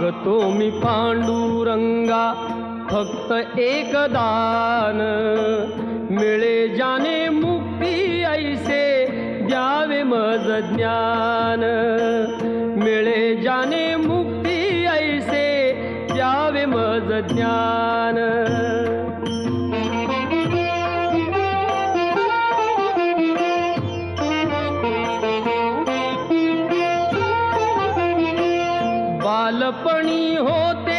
मागतो मी पांडुरंगा फक्त एक दान, मिळे जाने मुक्ती ऐसे द्यावे मज ज्ञान, मिळे जाने मुक्ती ऐसे द्यावे मज ज्ञान. बालपणी होते